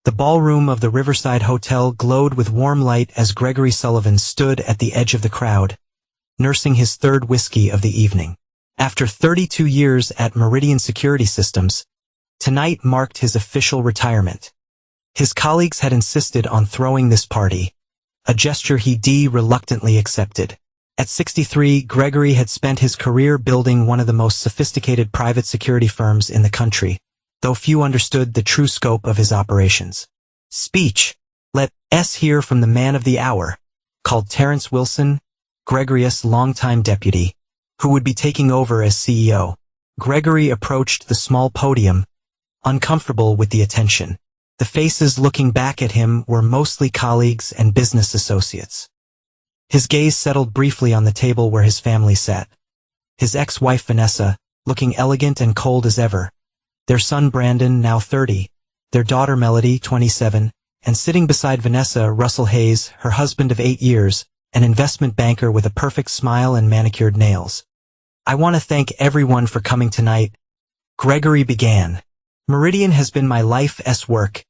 The ballroom of the Riverside Hotel glowed with warm light as Gregory Sullivan stood at the edge of the crowd, nursing his third whiskey of the evening. After 32 years at Meridian Security Systems, tonight marked his official retirement. His colleagues had insisted on throwing this party, a gesture he reluctantly accepted. At 63, Gregory had spent his career building one of the most sophisticated private security firms in the country, though few understood the true scope of his operations. Speech. Let us hear from the man of the hour, called Terrence Wilson, Gregory's longtime deputy, who would be taking over as CEO. Gregory approached the small podium, uncomfortable with the attention. The faces looking back at him were mostly colleagues and business associates. His gaze settled briefly on the table where his family sat. His ex-wife Vanessa, looking elegant and cold as ever. Their son Brandon, now 30, their daughter Melody, 27, and sitting beside Vanessa, Russell Hayes, her husband of 8 years, an investment banker with a perfect smile and manicured nails. I want to thank everyone for coming tonight. Gregory began. Meridian has been my life's work,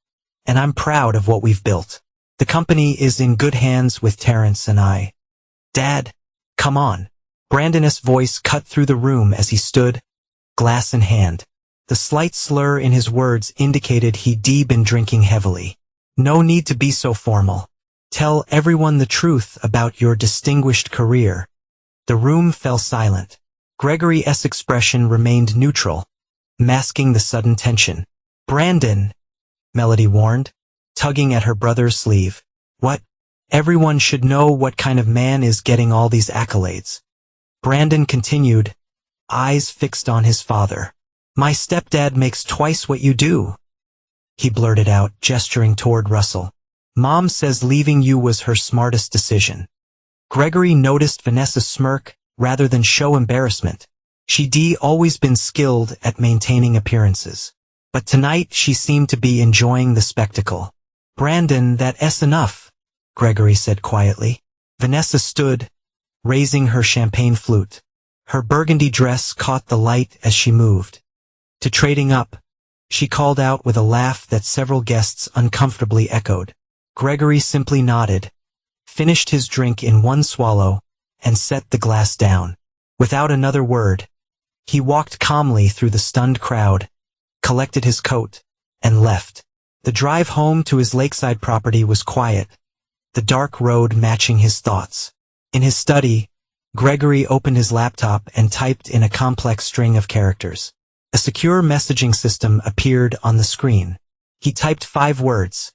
and I'm proud of what we've built. The company is in good hands with Terrence and I. Dad, come on. Brandon's voice cut through the room as he stood, glass in hand. The slight slur in his words indicated he'd been drinking heavily. No need to be so formal. Tell everyone the truth about your distinguished career. The room fell silent. Gregory's expression remained neutral, masking the sudden tension. Brandon, Melody warned, tugging at her brother's sleeve. What? Everyone should know what kind of man is getting all these accolades. Brandon continued, eyes fixed on his father. My stepdad makes twice what you do, he blurted out, gesturing toward Russell. Mom says leaving you was her smartest decision. Gregory noticed Vanessa smirk rather than show embarrassment. She'd always been skilled at maintaining appearances. But tonight she seemed to be enjoying the spectacle. Brandon, that's enough, Gregory said quietly. Vanessa stood, raising her champagne flute. Her burgundy dress caught the light as she moved. To trading up, she called out with a laugh that several guests uncomfortably echoed. Gregory simply nodded, finished his drink in one swallow, and set the glass down. Without another word, he walked calmly through the stunned crowd, collected his coat, and left. The drive home to his lakeside property was quiet, the dark road matching his thoughts. In his study, Gregory opened his laptop and typed in a complex string of characters. A secure messaging system appeared on the screen. He typed 5 words.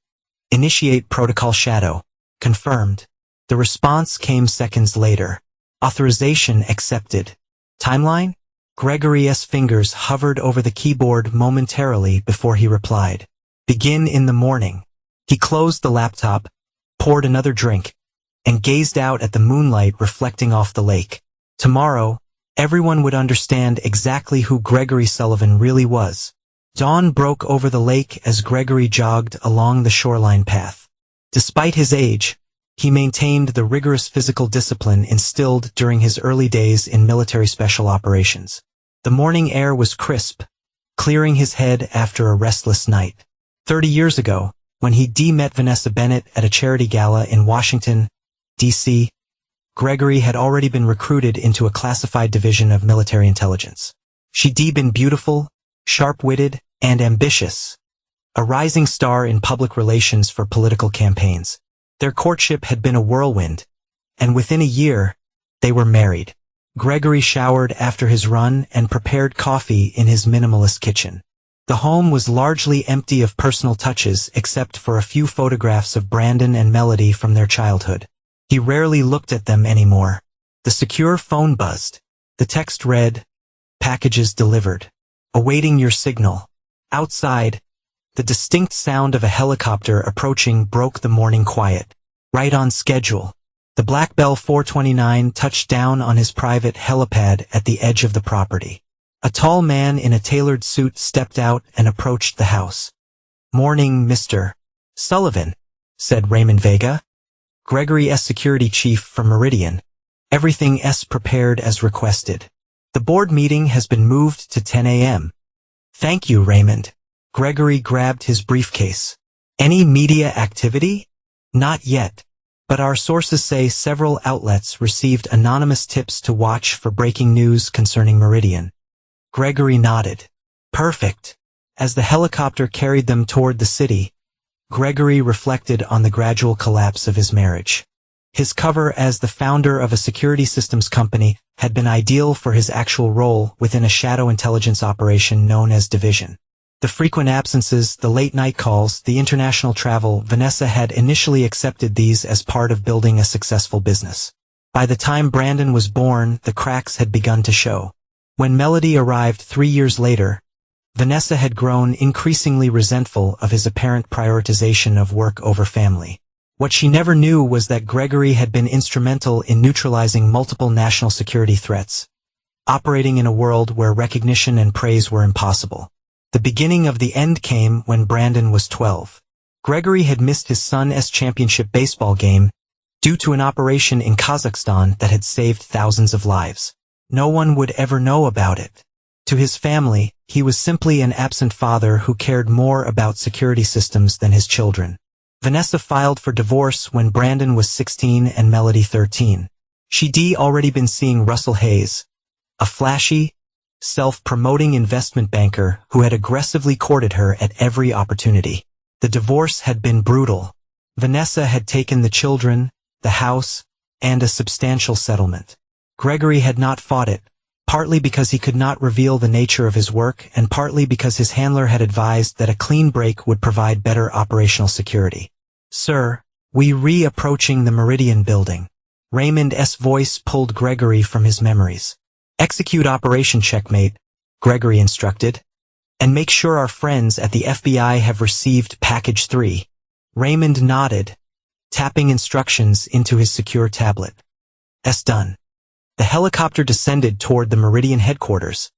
Initiate protocol shadow. Confirmed. The response came seconds later. Authorization accepted. Timeline? Gregory's fingers hovered over the keyboard momentarily before he replied. Begin in the morning. He closed the laptop, poured another drink, and gazed out at the moonlight reflecting off the lake. Tomorrow, everyone would understand exactly who Gregory Sullivan really was. Dawn broke over the lake as Gregory jogged along the shoreline path. Despite his age, he maintained the rigorous physical discipline instilled during his early days in military special operations. The morning air was crisp, clearing his head after a restless night. 30 years ago, when he met Vanessa Bennett at a charity gala in Washington, D.C., Gregory had already been recruited into a classified division of military intelligence. She'd been beautiful, sharp-witted, and ambitious, a rising star in public relations for political campaigns. Their courtship had been a whirlwind, and within a year, they were married. Gregory showered after his run and prepared coffee in his minimalist kitchen. The home was largely empty of personal touches except for a few photographs of Brandon and Melody from their childhood. He rarely looked at them anymore. The secure phone buzzed. The text read, "Packages delivered. Awaiting your signal." Outside, the distinct sound of a helicopter approaching broke the morning quiet. Right on schedule. The Black Bell 429 touched down on his private helipad at the edge of the property. A tall man in a tailored suit stepped out and approached the house. "Morning, Mr. Sullivan," said Raymond Vega, Gregory's security chief from Meridian. "Everything's prepared as requested. The board meeting has been moved to 10 a.m. "Thank you, Raymond." Gregory grabbed his briefcase. Any media activity? Not yet. But our sources say several outlets received anonymous tips to watch for breaking news concerning Meridian. Gregory nodded. Perfect. As the helicopter carried them toward the city, Gregory reflected on the gradual collapse of his marriage. His cover as the founder of a security systems company had been ideal for his actual role within a shadow intelligence operation known as Division. The frequent absences, the late-night calls, the international travel, Vanessa had initially accepted these as part of building a successful business. By the time Brandon was born, the cracks had begun to show. When Melody arrived 3 years later, Vanessa had grown increasingly resentful of his apparent prioritization of work over family. What she never knew was that Gregory had been instrumental in neutralizing multiple national security threats, operating in a world where recognition and praise were impossible. The beginning of the end came when Brandon was 12. Gregory had missed his son's championship baseball game due to an operation in Kazakhstan that had saved thousands of lives. No one would ever know about it. To his family, he was simply an absent father who cared more about security systems than his children. Vanessa filed for divorce when Brandon was 16 and Melody 13. She'd already been seeing Russell Hayes, a flashy, self-promoting investment banker who had aggressively courted her at every opportunity. The divorce had been brutal. Vanessa had taken the children, the house, and a substantial settlement. Gregory had not fought it, partly because he could not reveal the nature of his work and partly because his handler had advised that a clean break would provide better operational security. "Sir, we re-approaching the Meridian building." Raymond's voice pulled Gregory from his memories. "Execute Operation Checkmate," Gregory instructed, "and make sure our friends at the FBI have received Package 3. Raymond nodded, tapping instructions into his secure tablet. Done. The helicopter descended toward the Meridian headquarters,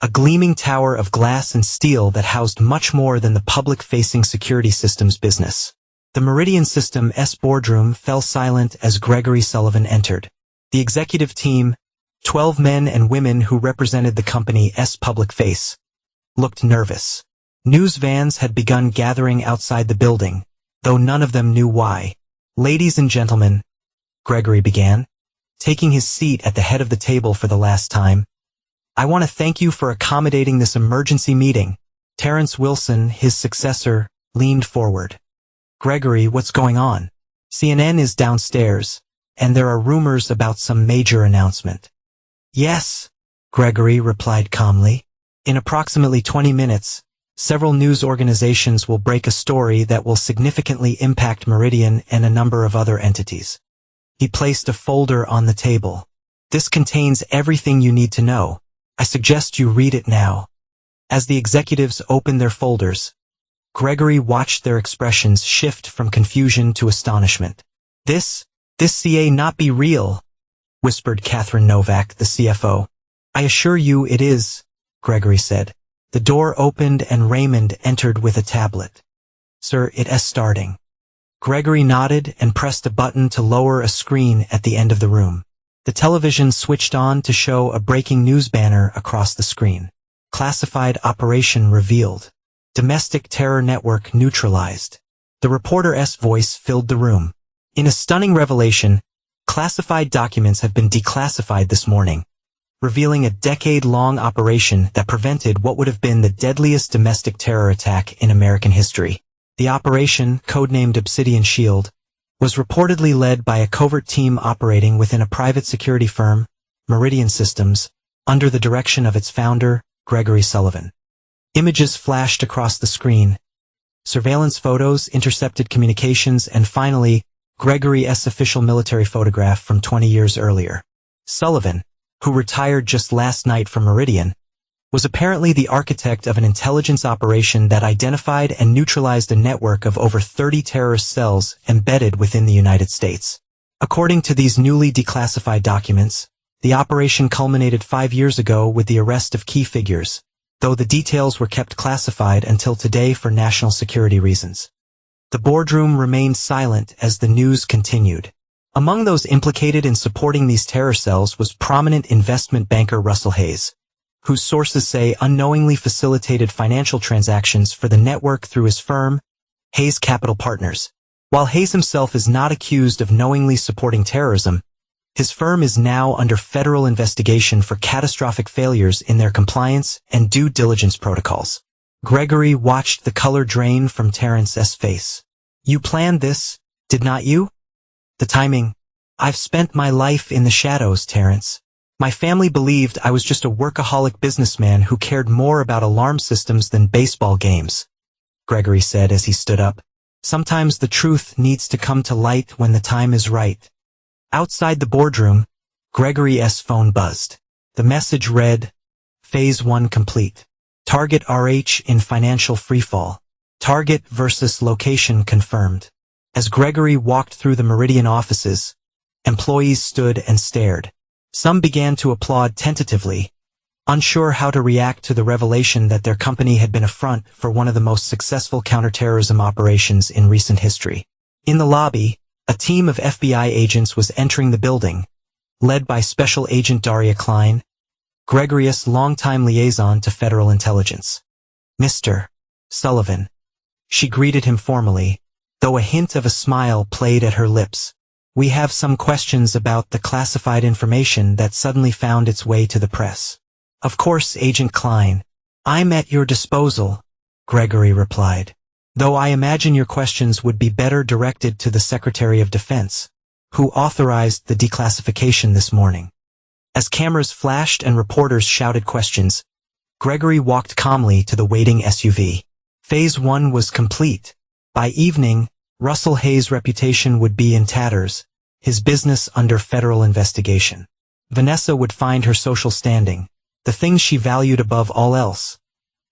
a gleaming tower of glass and steel that housed much more than the public-facing security systems business. The Meridian System's boardroom fell silent as Gregory Sullivan entered. The executive team, 12 men and women who represented the company's public face, looked nervous. News vans had begun gathering outside the building, though none of them knew why. "Ladies and gentlemen," Gregory began, taking his seat at the head of the table for the last time, "I want to thank you for accommodating this emergency meeting." Terrence Wilson, his successor, leaned forward. "Gregory, what's going on? CNN is downstairs, and there are rumors about some major announcement." "Yes," Gregory replied calmly. "In approximately 20 minutes, several news organizations will break a story that will significantly impact Meridian and a number of other entities." He placed a folder on the table. "This contains everything you need to know. I suggest you read it now." As the executives opened their folders, Gregory watched their expressions shift from confusion to astonishment. This CA not be real," whispered Catherine Novak, the CFO. "I assure you it is," Gregory said. The door opened and Raymond entered with a tablet. "Sir, it's starting." Gregory nodded and pressed a button to lower a screen at the end of the room. The television switched on to show a breaking news banner across the screen. "Classified operation revealed. Domestic terror network neutralized." The reporter's voice filled the room. "In a stunning revelation, classified documents have been declassified this morning, revealing a decade-long operation that prevented what would have been the deadliest domestic terror attack in American history. The operation, codenamed Obsidian Shield, was reportedly led by a covert team operating within a private security firm, Meridian Systems, under the direction of its founder, Gregory Sullivan. Images flashed across the screen. Surveillance photos, intercepted communications, and finally, Gregory's official military photograph from 20 years earlier. Sullivan, who retired just last night from Meridian, was apparently the architect of an intelligence operation that identified and neutralized a network of over 30 terrorist cells embedded within the United States. According to these newly declassified documents, the operation culminated 5 years ago with the arrest of key figures, though the details were kept classified until today for national security reasons. The boardroom remained silent as the news continued. Among those implicated in supporting these terror cells was prominent investment banker Russell Hayes, whose sources say unknowingly facilitated financial transactions for the network through his firm, Hayes Capital Partners. While Hayes himself is not accused of knowingly supporting terrorism, his firm is now under federal investigation for catastrophic failures in their compliance and due diligence protocols. Gregory watched the color drain from Terrence's face. You planned this, did not you? The timing. I've spent my life in the shadows, Terrence. My family believed I was just a workaholic businessman who cared more about alarm systems than baseball games, Gregory said as he stood up. Sometimes the truth needs to come to light when the time is right. Outside the boardroom, Gregory's phone buzzed. The message read, Phase 1 complete. Target RH in financial freefall. Target versus location confirmed. As Gregory walked through the Meridian offices, employees stood and stared. Some began to applaud tentatively, unsure how to react to the revelation that their company had been a front for one of the most successful counterterrorism operations in recent history. In the lobby, a team of FBI agents was entering the building, led by Special Agent Daria Klein, Gregory's longtime liaison to federal intelligence. Mr. Sullivan. She greeted him formally, though a hint of a smile played at her lips. We have some questions about the classified information that suddenly found its way to the press. Of course, Agent Klein. I'm at your disposal, Gregory replied. Though I imagine your questions would be better directed to the Secretary of Defense, who authorized the declassification this morning. As cameras flashed and reporters shouted questions, Gregory walked calmly to the waiting SUV. Phase 1 was complete. By evening, Russell Hayes' reputation would be in tatters, his business under federal investigation. Vanessa would find her social standing, the things she valued above all else,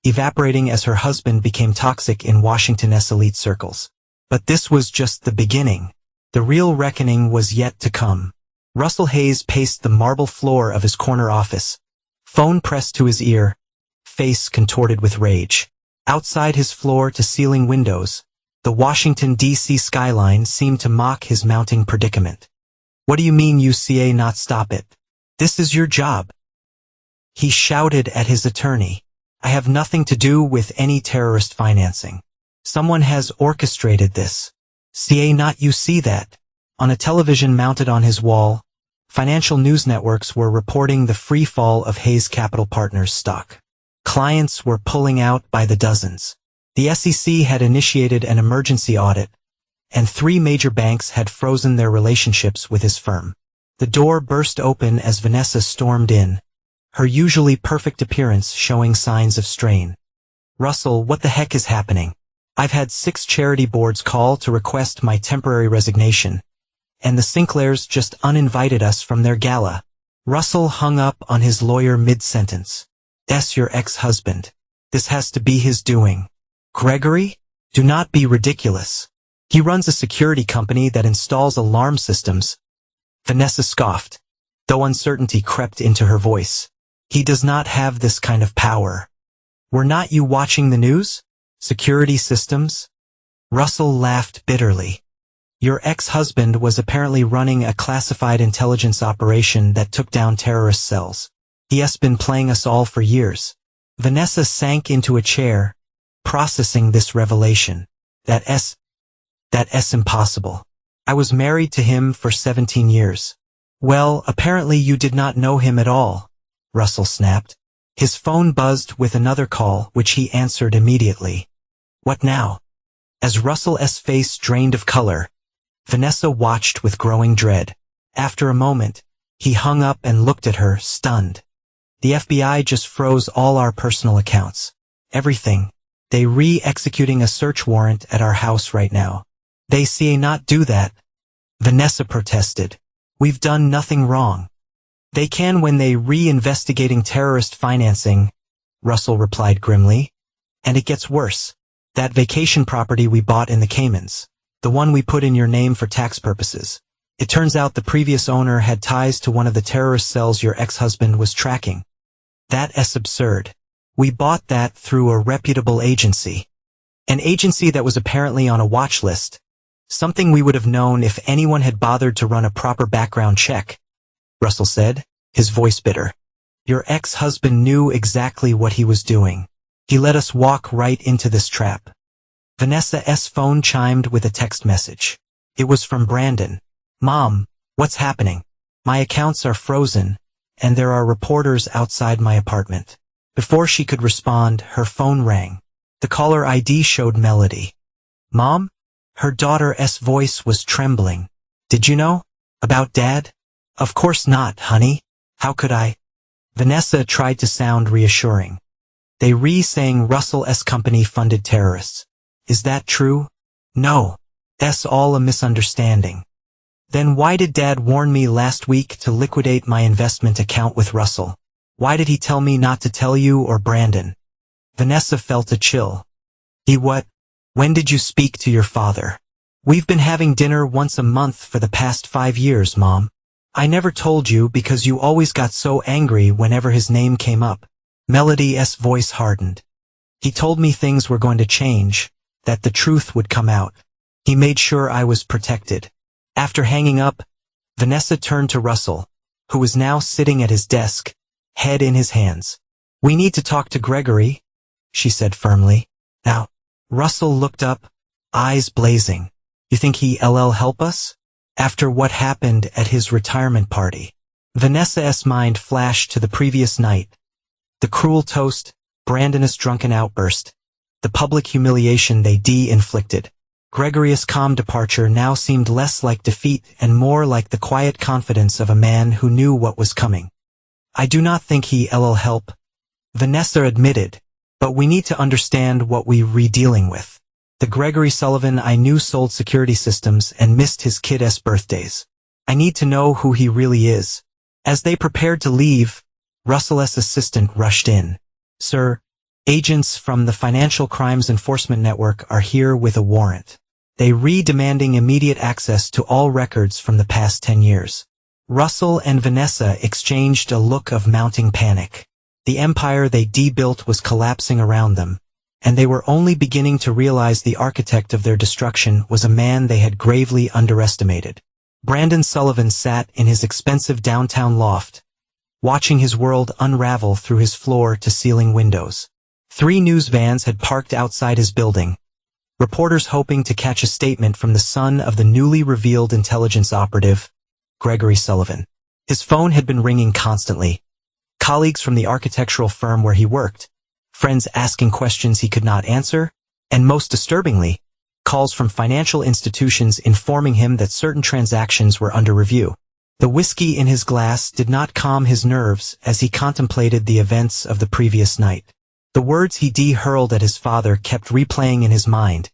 evaporating as her husband became toxic in Washington's elite circles. But this was just the beginning. The real reckoning was yet to come. Russell Hayes paced the marble floor of his corner office, phone pressed to his ear, face contorted with rage. Outside his floor-to-ceiling windows, the Washington, D.C. skyline seemed to mock his mounting predicament. What do you mean you CA not stop it? This is your job. He shouted at his attorney. I have nothing to do with any terrorist financing. Someone has orchestrated this. CA not you see that. On a television mounted on his wall, financial news networks were reporting the free fall of Hayes Capital Partners stock. Clients were pulling out by the dozens. The SEC had initiated an emergency audit, and 3 major banks had frozen their relationships with his firm. The door burst open as Vanessa stormed in, her usually perfect appearance showing signs of strain. Russell, what the heck is happening? I've had 6 charity boards call to request my temporary resignation, and the Sinclairs just uninvited us from their gala. Russell hung up on his lawyer mid-sentence. That's your ex-husband. This has to be his doing. Gregory? Do not be ridiculous. He runs a security company that installs alarm systems. Vanessa scoffed, though uncertainty crept into her voice. He does not have this kind of power. Were not you watching the news? Security systems? Russell laughed bitterly. Your ex-husband was apparently running a classified intelligence operation that took down terrorist cells. He has been playing us all for years. Vanessa sank into a chair, processing this revelation. That's impossible. I was married to him for 17 years. Well, apparently you did not know him at all, Russell snapped. His phone buzzed with another call, which he answered immediately. What now? As Russell's face drained of color, Vanessa watched with growing dread. After a moment, he hung up and looked at her, stunned. The FBI just froze all our personal accounts. Everything. They re-executing a search warrant at our house right now. They CA not do that. Vanessa protested. We've done nothing wrong. They can when they re-investigating terrorist financing, Russell replied grimly. And it gets worse. That vacation property we bought in the Caymans, the one we put in your name for tax purposes. It turns out the previous owner had ties to one of the terrorist cells your ex-husband was tracking. That's absurd. We bought that through a reputable agency. An agency that was apparently on a watch list. Something we would have known if anyone had bothered to run a proper background check, Russell said, his voice bitter. Your ex-husband knew exactly what he was doing. He let us walk right into this trap. Vanessa's phone chimed with a text message. It was from Brandon. "Mom, what's happening? My accounts are frozen, and there are reporters outside my apartment." Before she could respond, her phone rang. The caller ID showed Melody. "Mom?" Her daughter's voice was trembling. "Did you know? About Dad?" "Of course not, honey. How could I?" Vanessa tried to sound reassuring. "They saying Russell's company funded terrorists. Is that true?" "No. That's all a misunderstanding." "Then why did Dad warn me last week to liquidate my investment account with Russell? Why did he tell me not to tell you or Brandon?" Vanessa felt a chill. "He what? When did you speak to your father?" "We've been having dinner once a month for the past 5 years, Mom. I never told you because you always got so angry whenever his name came up." Melody's voice hardened. "He told me things were going to change, that the truth would come out. He made sure I was protected." After hanging up, Vanessa turned to Russell, who was now sitting at his desk, head in his hands. "We need to talk to Gregory," she said firmly. "Now." Russell looked up, eyes blazing. "You think he'll help us? After what happened at his retirement party?" Vanessa's mind flashed to the previous night. The cruel toast, Brandon's drunken outburst, the public humiliation they inflicted. Gregory's calm departure now seemed less like defeat and more like the quiet confidence of a man who knew what was coming. "I do not think he'll help," Vanessa admitted, "but we need to understand what we're dealing with. The Gregory Sullivan I knew sold security systems and missed his kid's birthdays. I need to know who he really is." As they prepared to leave, Russell's assistant rushed in. "Sir, agents from the Financial Crimes Enforcement Network are here with a warrant. They demanding immediate access to all records from the past 10 years. Russell and Vanessa exchanged a look of mounting panic. The empire they built was collapsing around them, and they were only beginning to realize the architect of their destruction was a man they had gravely underestimated. Brandon Sullivan sat in his expensive downtown loft, watching his world unravel through his floor-to-ceiling windows. 3 news vans had parked outside his building, reporters hoping to catch a statement from the son of the newly revealed intelligence operative, Gregory Sullivan. His phone had been ringing constantly. Colleagues from the architectural firm where he worked, friends asking questions he could not answer, and most disturbingly, calls from financial institutions informing him that certain transactions were under review. The whiskey in his glass did not calm his nerves as he contemplated the events of the previous night. The words he hurled at his father kept replaying in his mind,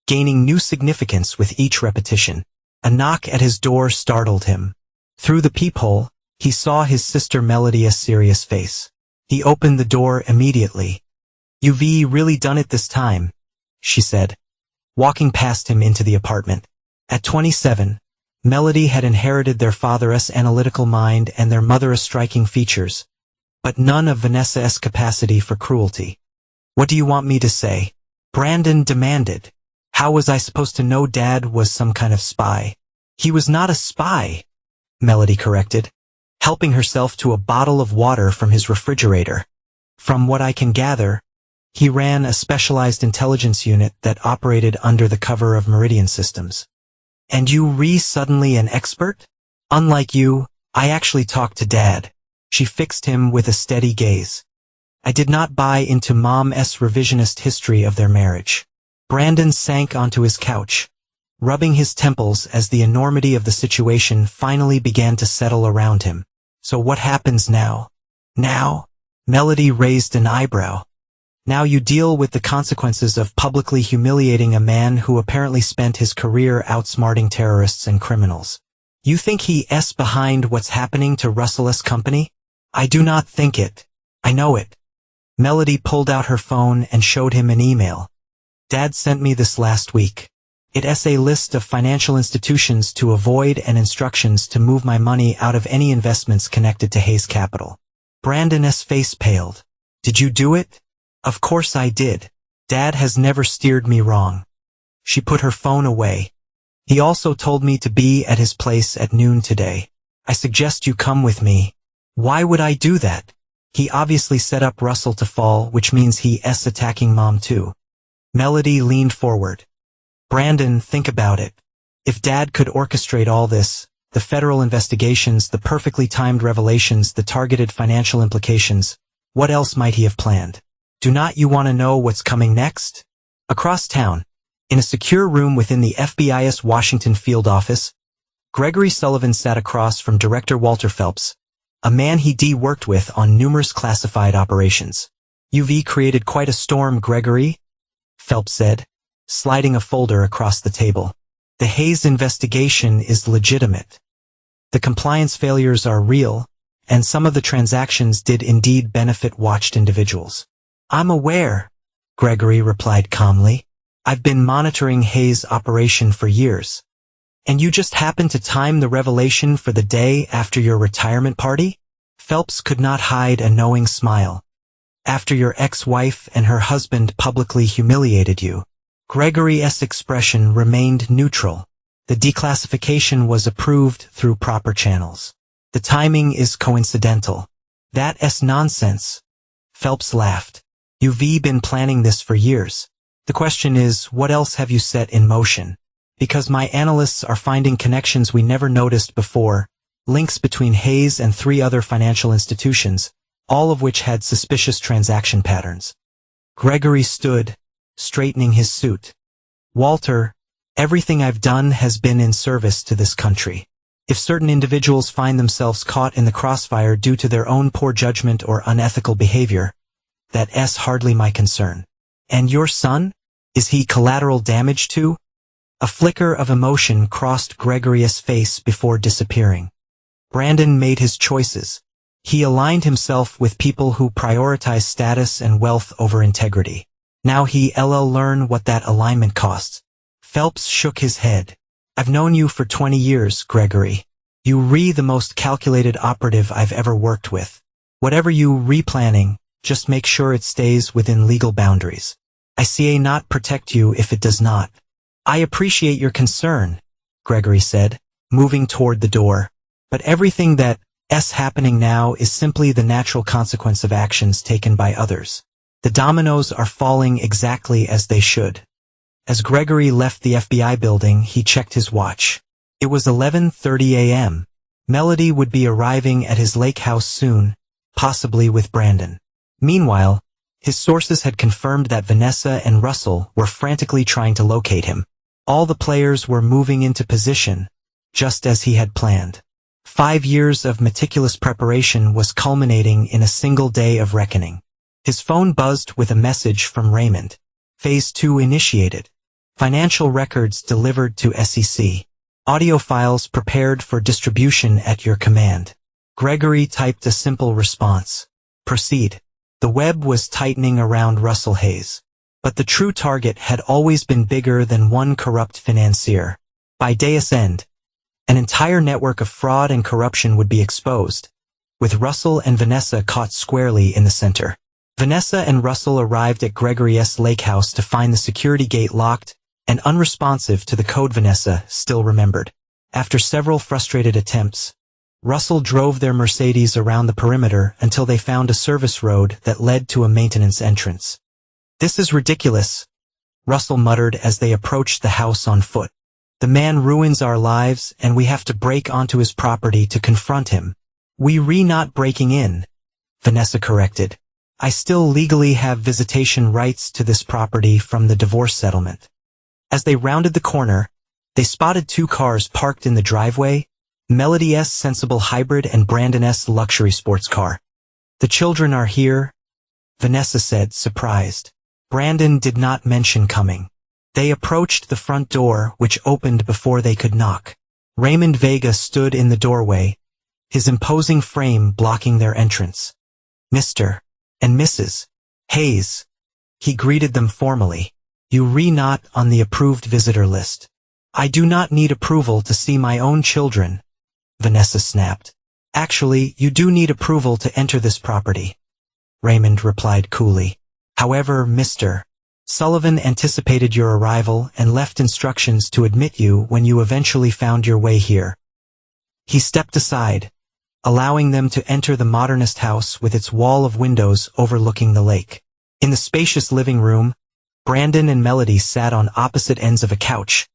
gaining new significance with each repetition. A knock at his door startled him. Through the peephole, he saw his sister Melody's serious face. He opened the door immediately. "You've really done it this time," she said, walking past him into the apartment. At 27, Melody had inherited their father's analytical mind and their mother's striking features, but none of Vanessa's capacity for cruelty. "What do you want me to say?" Brandon demanded. "How was I supposed to know Dad was some kind of spy?" "He was not a spy," Melody corrected, helping herself to a bottle of water from his refrigerator. "From what I can gather, he ran a specialized intelligence unit that operated under the cover of Meridian Systems." "And you suddenly an expert?" "Unlike you, I actually talked to Dad." She fixed him with a steady gaze. "I did not buy into Mom's revisionist history of their marriage." Brandon sank onto his couch, rubbing his temples as the enormity of the situation finally began to settle around him. "So what happens now?" "Now?" Melody raised an eyebrow. "Now you deal with the consequences of publicly humiliating a man who apparently spent his career outsmarting terrorists and criminals. You think he's behind what's happening to Russell's company?" "I do not think it. I know it." Melody pulled out her phone and showed him an email. "Dad sent me this last week. It's a list of financial institutions to avoid and instructions to move my money out of any investments connected to Hayes Capital." Brandon's face paled. "Did you do it?" "Of course I did. Dad has never steered me wrong." She put her phone away. "He also told me to be at his place at noon today. I suggest you come with me." "Why would I do that? He obviously set up Russell to fall, which means he's attacking Mom too." Melody leaned forward. Brandon, think about it. If Dad could orchestrate all this, the federal investigations, the perfectly timed revelations, the targeted financial implications, what else might he have planned? Do not you want to know what's coming next? Across town, in a secure room within the FBI's Washington field office, Gregory Sullivan sat across from Director Walter Phelps, a man he worked with on numerous classified operations. "You've created quite a storm, Gregory," Phelps said, sliding a folder across the table. "The Hayes investigation is legitimate. The compliance failures are real, and some of the transactions did indeed benefit watched individuals." "I'm aware," Gregory replied calmly. "I've been monitoring Hayes' operation for years. And you just happened to time the revelation for the day after your retirement party?" Phelps could not hide a knowing smile. "After your ex-wife and her husband publicly humiliated you." Gregory's expression remained neutral. "The declassification was approved through proper channels. The timing is coincidental." "That's nonsense," Phelps laughed. "You've been planning this for years. The question is, what else have you set in motion? Because my analysts are finding connections we never noticed before, links between Hayes and 3 other financial institutions, all of which had suspicious transaction patterns." Gregory stood, straightening his suit. "Walter, everything I've done has been in service to this country. If certain individuals find themselves caught in the crossfire due to their own poor judgment or unethical behavior, that's hardly my concern. And your son? Is he collateral damage too?" A flicker of emotion crossed Gregory's face before disappearing. Brandon made his choices. He aligned himself with people who prioritize status and wealth over integrity. Now he'll learn what that alignment costs. Phelps shook his head. "I've known you for 20 years, Gregory. You're the most calculated operative I've ever worked with. Whatever you're planning, just make sure it stays within legal boundaries. I see not protect you if it does not." "I appreciate your concern," Gregory said, moving toward the door. "But everything that's happening now is simply the natural consequence of actions taken by others. The dominoes are falling exactly as they should." As Gregory left the FBI building, he checked his watch. It was 11:30 a.m. Melody would be arriving at his lake house soon, possibly with Brandon. Meanwhile, his sources had confirmed that Vanessa and Russell were frantically trying to locate him. All the players were moving into position, just as he had planned. 5 years of meticulous preparation was culminating in a single day of reckoning. His phone buzzed with a message from Raymond. Phase 2 initiated. Financial records delivered to SEC. Audio files prepared for distribution at your command. Gregory typed a simple response. Proceed. The web was tightening around Russell Hayes. But the true target had always been bigger than one corrupt financier. By day's end, an entire network of fraud and corruption would be exposed, with Russell and Vanessa caught squarely in the center. Vanessa and Russell arrived at Gregory's lake house to find the security gate locked and unresponsive to the code Vanessa still remembered. After several frustrated attempts, Russell drove their Mercedes around the perimeter until they found a service road that led to a maintenance entrance. "This is ridiculous," Russell muttered as they approached the house on foot. "The man ruins our lives and we have to break onto his property to confront him." "We're not breaking in," Vanessa corrected. "I still legally have visitation rights to this property from the divorce settlement." As they rounded the corner, they spotted 2 cars parked in the driveway, Melody's sensible hybrid and Brandon's luxury sports car. "The children are here," Vanessa said, surprised. Brandon did not mention coming. They approached the front door, which opened before they could knock. Raymond Vega stood in the doorway, his imposing frame blocking their entrance. "Mr. and Mrs. Hayes," he greeted them formally. "You're not on the approved visitor list." "I do not need approval to see my own children," Vanessa snapped. "Actually, you do need approval to enter this property," Raymond replied coolly. "However, Mr. Sullivan anticipated your arrival and left instructions to admit you when you eventually found your way here." He stepped aside, allowing them to enter the modernist house with its wall of windows overlooking the lake. In the spacious living room, Brandon and Melody sat on opposite ends of a couch,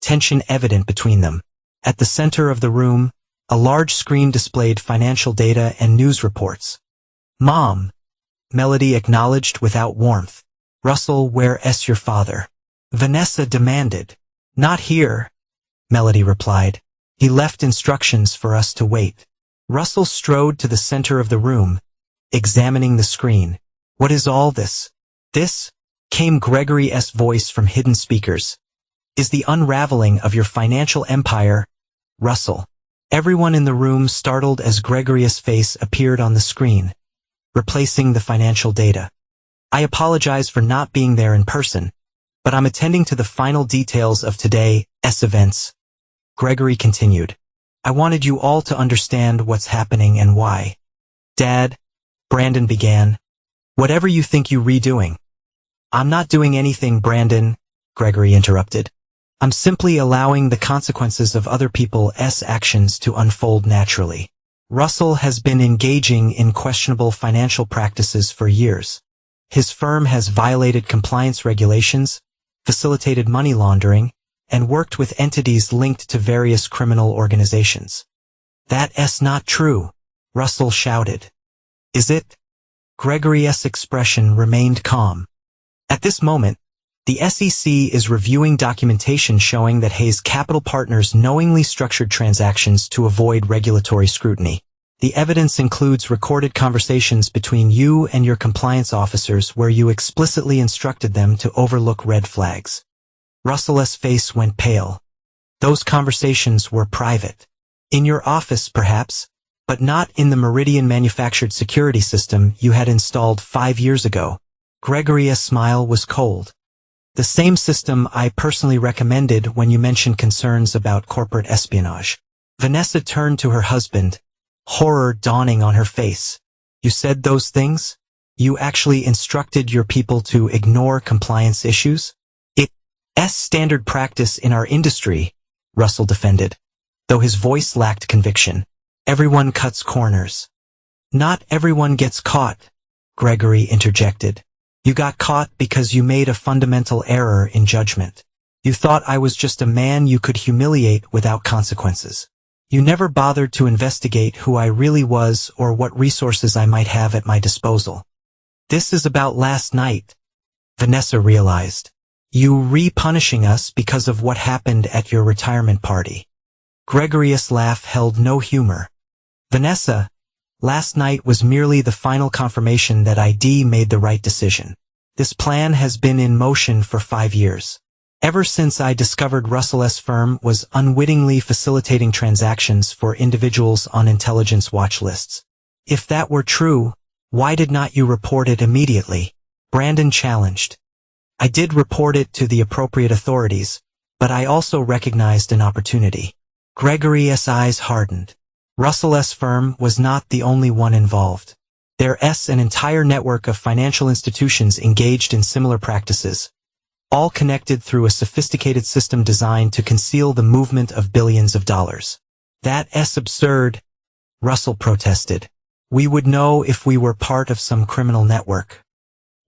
tension evident between them. At the center of the room, a large screen displayed financial data and news reports. "Mom," Melody acknowledged without warmth. "Russell, where's your father?" Vanessa demanded. "Not here," Melody replied. "He left instructions for us to wait." Russell strode to the center of the room, examining the screen. "What is all this?" "This," came Gregory's voice from hidden speakers, "is the unraveling of your financial empire, Russell." Everyone in the room startled as Gregory's face appeared on the screen, replacing the financial data. "I apologize for not being there in person, but I'm attending to the final details of today's events," Gregory continued. "I wanted you all to understand what's happening and why." "Dad," Brandon began, "whatever you think you're redoing." "I'm not doing anything, Brandon," Gregory interrupted. "I'm simply allowing the consequences of other people's actions to unfold naturally." Russell has been engaging in questionable financial practices for years. His firm has violated compliance regulations, facilitated money laundering, and worked with entities linked to various criminal organizations. "That's not true," Russell shouted. "Is it?" Gregory's expression remained calm. At this moment, the SEC is reviewing documentation showing that Hayes Capital Partners knowingly structured transactions to avoid regulatory scrutiny. The evidence includes recorded conversations between you and your compliance officers where you explicitly instructed them to overlook red flags. Russell's face went pale. "Those conversations were private. In your office, perhaps, but not in the Meridian manufactured security system you had installed 5 years ago." Gregory's smile was cold. "The same system I personally recommended when you mentioned concerns about corporate espionage." Vanessa turned to her husband, horror dawning on her face. "You said those things? You actually instructed your people to ignore compliance issues?" "It's standard practice in our industry," Russell defended, though his voice lacked conviction. "Everyone cuts corners." "Not everyone gets caught," Gregory interjected. "You got caught because you made a fundamental error in judgment. You thought I was just a man you could humiliate without consequences. You never bothered to investigate who I really was or what resources I might have at my disposal." "This is about last night," Vanessa realized. "You punishing us because of what happened at your retirement party." Gregory's laugh held no humor. "Vanessa, last night was merely the final confirmation that ID made the right decision. This plan has been in motion for 5 years. Ever since I discovered Russell's firm was unwittingly facilitating transactions for individuals on intelligence watch lists. If that were true, why did not you report it immediately?" Brandon challenged. "I did report it to the appropriate authorities, but I also recognized an opportunity." Gregory's eyes hardened. Russell's firm was not the only one involved. There's an entire network of financial institutions engaged in similar practices, all connected through a sophisticated system designed to conceal the movement of billions of dollars. "That's absurd," Russell protested. "We would know if we were part of some criminal network."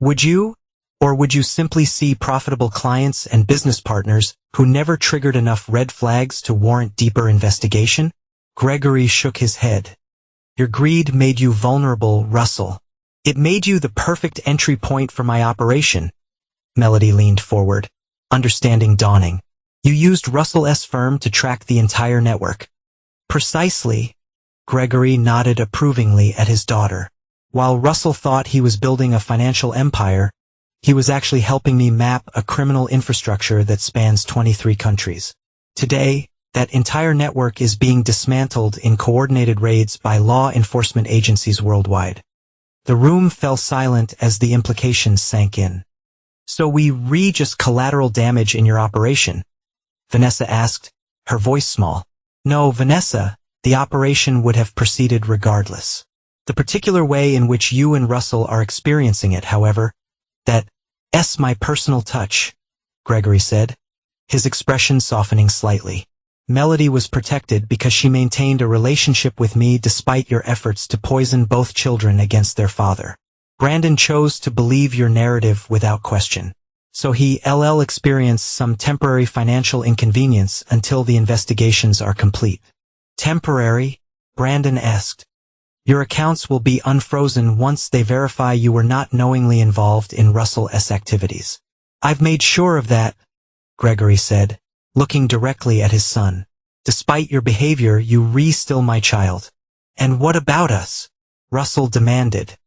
"Would you? Or would you simply see profitable clients and business partners who never triggered enough red flags to warrant deeper investigation?" Gregory shook his head. "Your greed made you vulnerable, Russell. It made you the perfect entry point for my operation." Melody leaned forward, understanding dawning. "You used Russell's firm to track the entire network." "Precisely." Gregory nodded approvingly at his daughter. "While Russell thought he was building a financial empire, he was actually helping me map a criminal infrastructure that spans 23 countries. Today, that entire network is being dismantled in coordinated raids by law enforcement agencies worldwide." The room fell silent as the implications sank in. "So we just collateral damage in your operation?" Vanessa asked, her voice small. "No, Vanessa, the operation would have proceeded regardless. The particular way in which you and Russell are experiencing it, however, that's my personal touch," Gregory said, his expression softening slightly. "Melody was protected because she maintained a relationship with me despite your efforts to poison both children against their father. Brandon chose to believe your narrative without question. So he'll experience some temporary financial inconvenience until the investigations are complete. Temporary? Brandon asked. Your accounts will be unfrozen once they verify you were not knowingly involved in Russell's activities. I've made sure of that, Gregory said, looking directly at his son. Despite your behavior, you're still my child. And what about us? Russell demanded.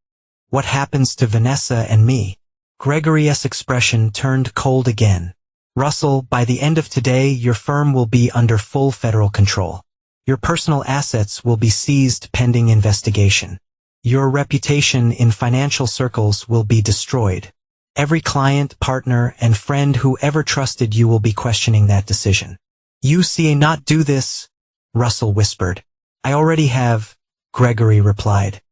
What happens to Vanessa and me? Gregory's expression turned cold again. Russell, by the end of today, your firm will be under full federal control. Your personal assets will be seized pending investigation. Your reputation in financial circles will be destroyed. Every client, partner, and friend who ever trusted you will be questioning that decision. You see not do this, Russell whispered. I already have, Gregory replied.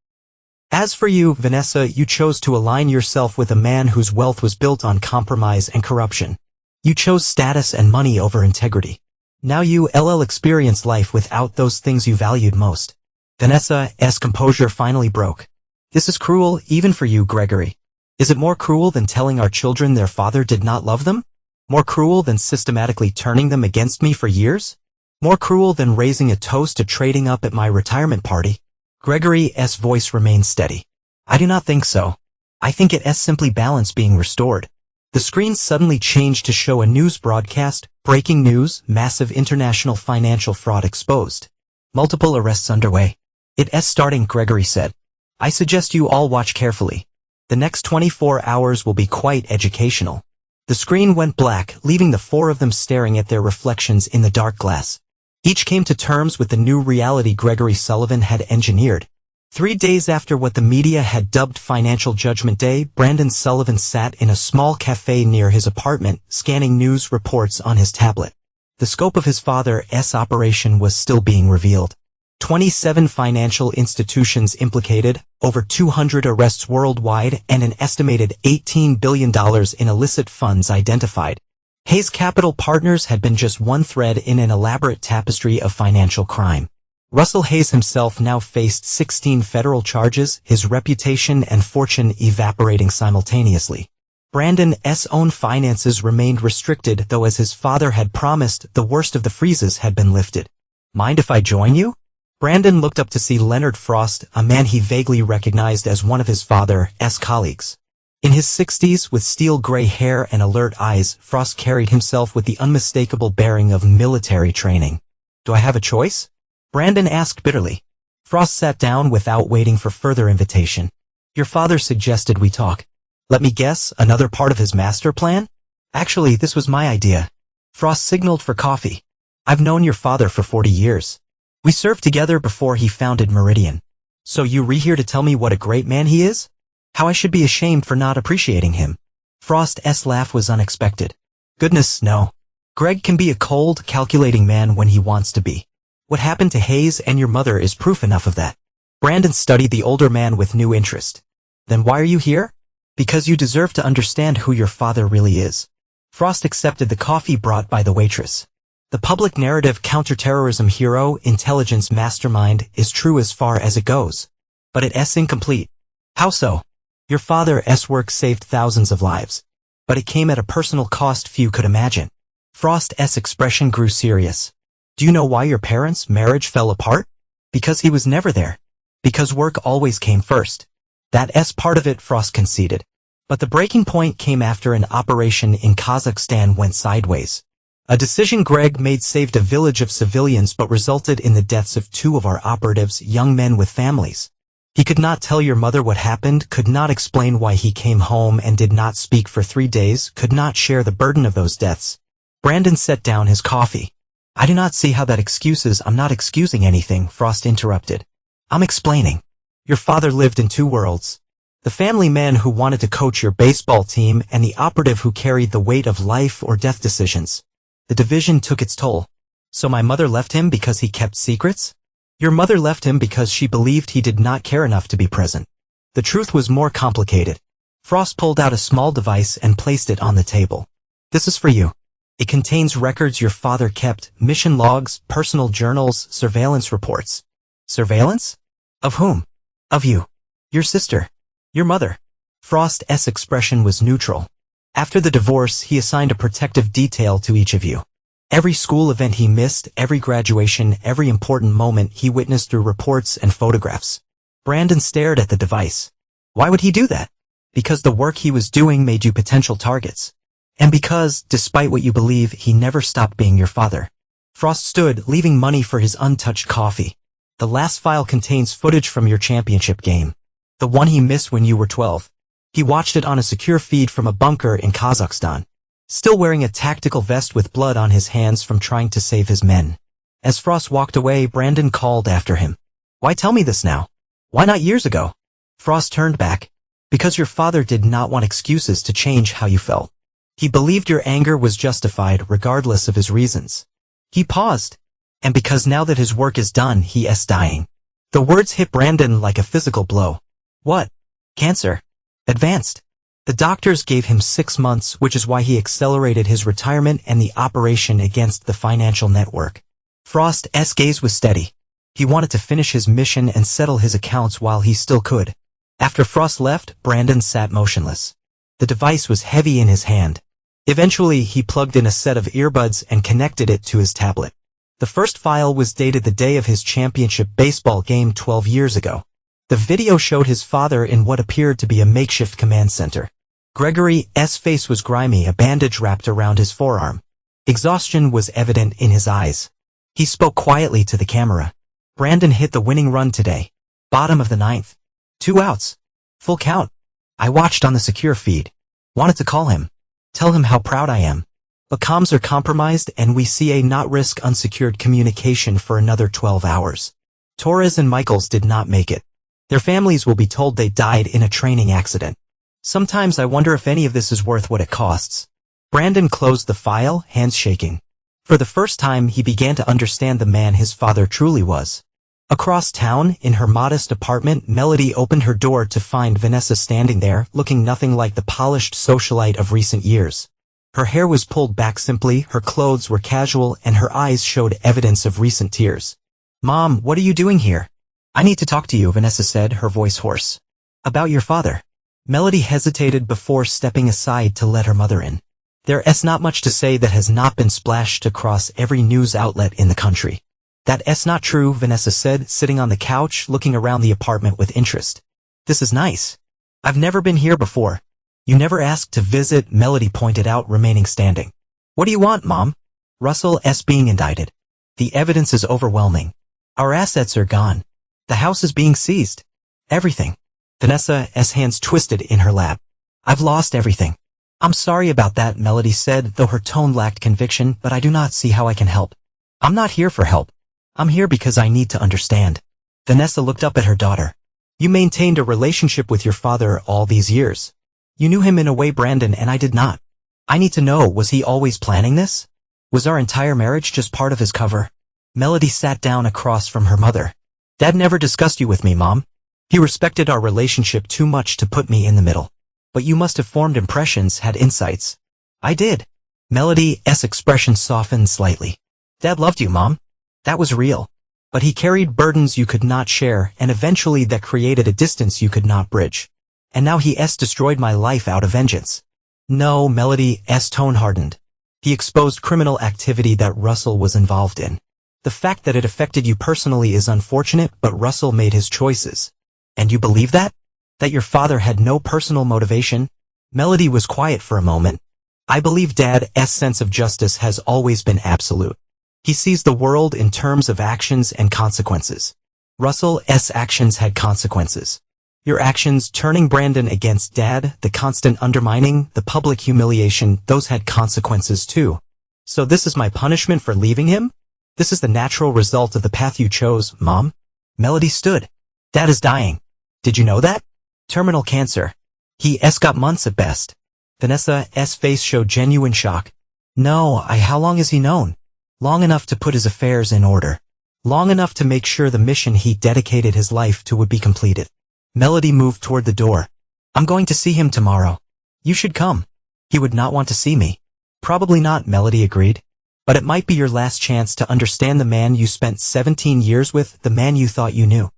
As for you, Vanessa, you chose to align yourself with a man whose wealth was built on compromise and corruption. You chose status and money over integrity. Now you'll experience life without those things you valued most. Vanessa's composure finally broke. This is cruel, even for you, Gregory. Is it more cruel than telling our children their father did not love them? More cruel than systematically turning them against me for years? More cruel than raising a toast to trading up at my retirement party? Gregory's voice remained steady. I do not think so. I think it's simply balance being restored. The screen suddenly changed to show a news broadcast. Breaking news, massive international financial fraud exposed. Multiple arrests underway. It's starting, Gregory said. I suggest you all watch carefully. The next 24 hours will be quite educational. The screen went black, leaving the four of them staring at their reflections in the dark glass. Each came to terms with the new reality Gregory Sullivan had engineered. 3 days after what the media had dubbed Financial Judgment Day, Brandon Sullivan sat in a small cafe near his apartment, scanning news reports on his tablet. The scope of his father's operation was still being revealed. 27 financial institutions implicated, over 200 arrests worldwide, and an estimated $18 billion in illicit funds identified. Hayes Capital Partners had been just one thread in an elaborate tapestry of financial crime. Russell Hayes himself now faced 16 federal charges, his reputation and fortune evaporating simultaneously. Brandon's own finances remained restricted, though as his father had promised, the worst of the freezes had been lifted. Mind if I join you? Brandon looked up to see Leonard Frost, a man he vaguely recognized as one of his father's colleagues. In his 60s, with steel-gray hair and alert eyes, Frost carried himself with the unmistakable bearing of military training. Do I have a choice? Brandon asked bitterly. Frost sat down without waiting for further invitation. Your father suggested we talk. Let me guess, another part of his master plan? Actually, this was my idea. Frost signaled for coffee. I've known your father for 40 years. We served together before he founded Meridian. So you're here to tell me what a great man he is? How I should be ashamed for not appreciating him. Frost's laugh was unexpected. Goodness, no. Greg can be a cold, calculating man when he wants to be. What happened to Hayes and your mother is proof enough of that. Brandon studied the older man with new interest. Then why are you here? Because you deserve to understand who your father really is. Frost accepted the coffee brought by the waitress. The public narrative counterterrorism hero, intelligence mastermind, is true as far as it goes. But it's incomplete. How so? Your father's work saved thousands of lives. But it came at a personal cost few could imagine. Frost's expression grew serious. Do you know why your parents' marriage fell apart? Because he was never there. Because work always came first. That's part of it, Frost conceded. But the breaking point came after an operation in Kazakhstan went sideways. A decision Greg made saved a village of civilians but resulted in the deaths of 2 of our operatives, young men with families. He could not tell your mother what happened, could not explain why he came home and did not speak for 3 days, could not share the burden of those deaths. Brandon set down his coffee. I do not see how that excuses. I'm not excusing anything, Frost interrupted. I'm explaining. Your father lived in 2 worlds. The family man who wanted to coach your baseball team and the operative who carried the weight of life or death decisions. The division took its toll. So my mother left him because he kept secrets? Your mother left him because she believed he did not care enough to be present. The truth was more complicated. Frost pulled out a small device and placed it on the table. This is for you. It contains records your father kept, mission logs, personal journals, surveillance reports. Surveillance? Of whom? Of you. Your sister. Your mother. Frost's expression was neutral. After the divorce, he assigned a protective detail to each of you. Every school event he missed, every graduation, every important moment he witnessed through reports and photographs. Brandon stared at the device. Why would he do that? Because the work he was doing made you potential targets. And because, despite what you believe, he never stopped being your father. Frost stood, leaving money for his untouched coffee. The last file contains footage from your championship game. The one he missed when you were 12. He watched it on a secure feed from a bunker in Kazakhstan. Still wearing a tactical vest with blood on his hands from trying to save his men. As Frost walked away, Brandon called after him. Why tell me this now? Why not years ago? Frost turned back. Because your father did not want excuses to change how you felt. He believed your anger was justified regardless of his reasons. He paused. And because now that his work is done, he is dying. The words hit Brandon like a physical blow. What? Cancer. Advanced. The doctors gave him 6 months, which is why he accelerated his retirement and the operation against the financial network. Frost's gaze was steady. He wanted to finish his mission and settle his accounts while he still could. After Frost left, Brandon sat motionless. The device was heavy in his hand. Eventually, he plugged in a set of earbuds and connected it to his tablet. The first file was dated the day of his championship baseball game 12 years ago. The video showed his father in what appeared to be a makeshift command center. Gregory's face was grimy, a bandage wrapped around his forearm. Exhaustion was evident in his eyes. He spoke quietly to the camera. Brandon hit the winning run today. Bottom of the 9th. 2 outs. Full count. I watched on the secure feed. Wanted to call him. Tell him how proud I am. But comms are compromised and we see not risk unsecured communication for another 12 hours. Torres and Michaels did not make it. Their families will be told they died in a training accident. Sometimes I wonder if any of this is worth what it costs. Brandon closed the file, hands shaking. For the first time, he began to understand the man his father truly was. Across town, in her modest apartment, Melody opened her door to find Vanessa standing there, looking nothing like the polished socialite of recent years. Her hair was pulled back simply, her clothes were casual, and her eyes showed evidence of recent tears. Mom, what are you doing here? I need to talk to you, Vanessa said, her voice hoarse. About your father. Melody hesitated before stepping aside to let her mother in. There's not much to say that has not been splashed across every news outlet in the country. That's not true, Vanessa said, sitting on the couch, looking around the apartment with interest. This is nice. I've never been here before. You never asked to visit, Melody pointed out, remaining standing. What do you want, Mom? Russell's being indicted. The evidence is overwhelming. Our assets are gone. The house is being seized. Everything. Vanessa's hands twisted in her lap. I've lost everything. I'm sorry about that, Melody said, though her tone lacked conviction, but I do not see how I can help. I'm not here for help. I'm here because I need to understand. Vanessa looked up at her daughter. You maintained a relationship with your father all these years. You knew him in a way, Brandon, and I did not. I need to know, was he always planning this? Was our entire marriage just part of his cover? Melody sat down across from her mother. Dad never discussed you with me, Mom. He respected our relationship too much to put me in the middle. But you must have formed impressions, had insights. I did. Melody's expression softened slightly. Dad loved you, Mom. That was real. But he carried burdens you could not share, and eventually that created a distance you could not bridge. And now he's destroyed my life out of vengeance. No, Melody's tone hardened. He exposed criminal activity that Russell was involved in. The fact that it affected you personally is unfortunate, but Russell made his choices. And you believe that? That your father had no personal motivation? Melody was quiet for a moment. I believe Dad's sense of justice has always been absolute. He sees the world in terms of actions and consequences. Russell's actions had consequences. Your actions turning Brandon against Dad, the constant undermining, the public humiliation, those had consequences too. So this is my punishment for leaving him? This is the natural result of the path you chose, Mom? Melody stood. Dad is dying. Did you know that? Terminal cancer. He's got months at best. Vanessa's face showed genuine shock. No, how long has he known? Long enough to put his affairs in order. Long enough to make sure the mission he dedicated his life to would be completed. Melody moved toward the door. I'm going to see him tomorrow. You should come. He would not want to see me. Probably not, Melody agreed. But it might be your last chance to understand the man you spent 17 years with, the man you thought you knew.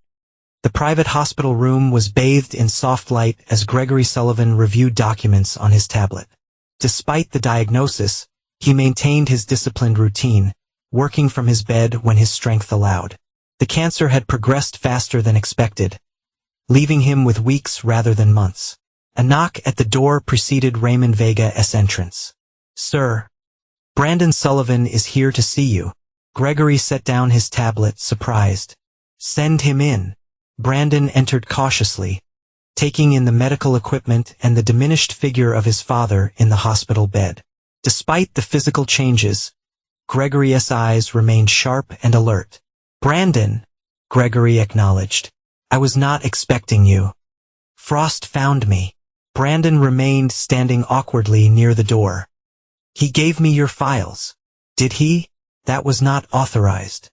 The private hospital room was bathed in soft light as Gregory Sullivan reviewed documents on his tablet. Despite the diagnosis, he maintained his disciplined routine, working from his bed when his strength allowed. The cancer had progressed faster than expected, leaving him with weeks rather than months. A knock at the door preceded Raymond Vega's entrance. "Sir, Brandon Sullivan is here to see you." Gregory set down his tablet, surprised. "Send him in." Brandon entered cautiously, taking in the medical equipment and the diminished figure of his father in the hospital bed. Despite the physical changes, Gregory's eyes remained sharp and alert. "Brandon," Gregory acknowledged, "I was not expecting you. Frost found me." Brandon remained standing awkwardly near the door. "He gave me your files." "Did he? That was not authorized."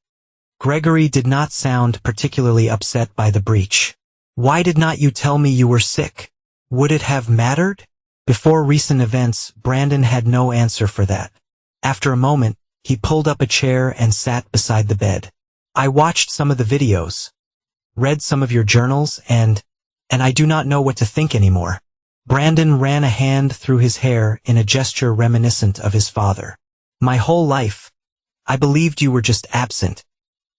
Gregory did not sound particularly upset by the breach. "Why did not you tell me you were sick? Would it have mattered?" Before recent events, Brandon had no answer for that. After a moment, he pulled up a chair and sat beside the bed. "I watched some of the videos, read some of your journals, and I do not know what to think anymore." Brandon ran a hand through his hair in a gesture reminiscent of his father. "My whole life, I believed you were just absent,